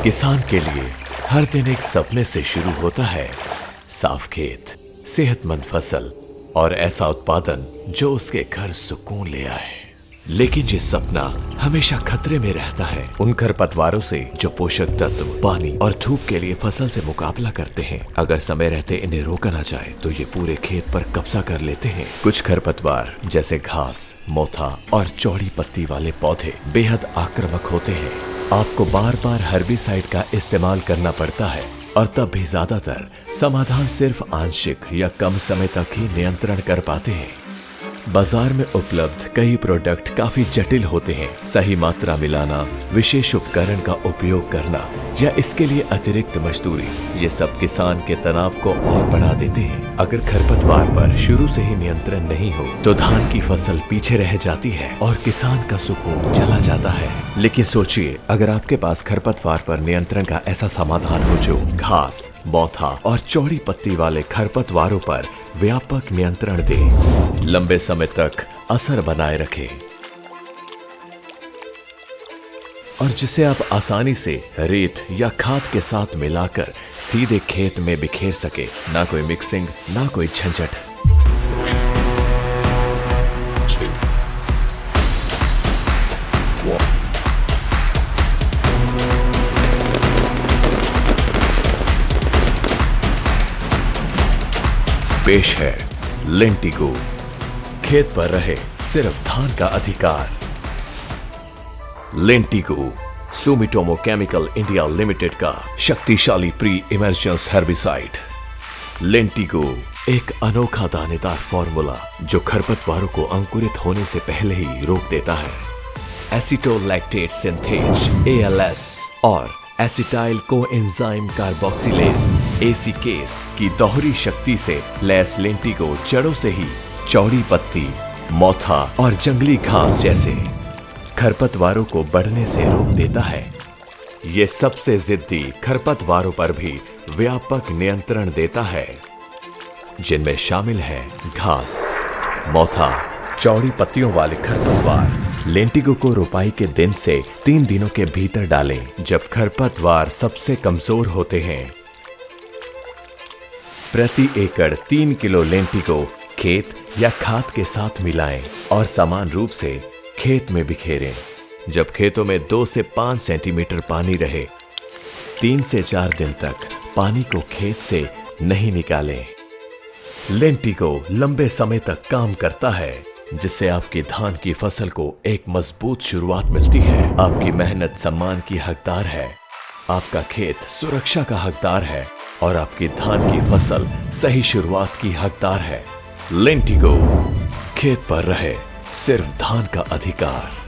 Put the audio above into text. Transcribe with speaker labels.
Speaker 1: किसान के लिए हर दिन एक सपने से शुरू होता है। साफ खेत, सेहतमंद फसल और ऐसा उत्पादन जो उसके घर सुकून ले आए। लेकिन ये सपना हमेशा खतरे में रहता है उन खरपतवारों से जो पोषक तत्व, पानी और धूप के लिए फसल से मुकाबला करते हैं। अगर समय रहते इन्हें रोका ना जाए तो ये पूरे खेत पर कब्जा कर लेते हैं। कुछ खरपतवार जैसे घास, मोथा और चौड़ी पत्ती वाले पौधे बेहद आक्रामक होते हैं। आपको बार बार हर्बिसाइड का इस्तेमाल करना पड़ता है और तब भी ज्यादातर समाधान सिर्फ आंशिक या कम समय तक ही नियंत्रण कर पाते हैं। बाजार में उपलब्ध कई प्रोडक्ट काफी जटिल होते हैं। सही मात्रा मिलाना, विशेष उपकरण का उपयोग करना या इसके लिए अतिरिक्त मजदूरी, ये सब किसान के तनाव को और बढ़ा देते हैं। अगर खरपतवार पर शुरू से ही नियंत्रण नहीं हो तो धान की फसल पीछे रह जाती है और किसान का सुकून चला जाता है। लेकिन सोचिए, अगर आपके पास खरपतवार पर नियंत्रण का ऐसा समाधान हो जो घास, मोथा और चौड़ी पत्ती वाले खरपतवारों पर व्यापक नियंत्रण दे, लंबे समय तक असर बनाए रखे और जिसे आप आसानी से रेत या खाद के साथ मिलाकर सीधे खेत में बिखेर सके। ना कोई मिक्सिंग, ना कोई झंझट। पेश है लेंटिगो, खेत पर रहे सिर्फ धान का अधिकार। Lentigo Sumitomo chemical India limited का शक्तिशाली प्री इमर्जेंस हेर्बिसाइड। लेंटिगो एक अनोखा दानेदार फॉर्मूला जो खरपतवारों को अंकुरित होने से पहले ही रोक देता है। एसिटोलैक्टेट सिंथेज ALS और एसिटाइल कोएंजाइम कार्बोक्सिलेज ACKase की दोहरी शक्ति से लैस लेंटिगो जड़ों से ही चौड़ी पत्ती, मोथा और जंगली घास जैसे खरपतवारों को बढ़ने से रोक देता है। ये सबसे जिद्दी खरपतवारों पर भी व्यापक नियंत्रण देता है, जिनमें शामिल है घास, मोथा, चौड़ी पत्तियों वाले खरपतवार। लेंटिगो को रोपाई के दिन से 3 दिनों के भीतर डालें, जब खरपतवार सबसे कमजोर होते हैं। प्रति एकड़ 3 किलो लेंटिगो खेत या खाद के साथ मिलाएं और समान रूप से खेत में बिखेरें। जब खेतों में 2 से 5 सेंटीमीटर पानी रहे, 3 से 4 दिन तक पानी को खेत से नहीं निकालें। लेंटिगो लंबे समय तक काम करता है, जिससे आपकी धान की फसल को एक मजबूत शुरुआत मिलती है। आपकी मेहनत सम्मान की हकदार है, आपका खेत सुरक्षा का हकदार है और आपकी धान की फसल सही शुरुआत की हकदार है। लेंटिगो, खेत पर रहे सिर्फ धान का अधिकार।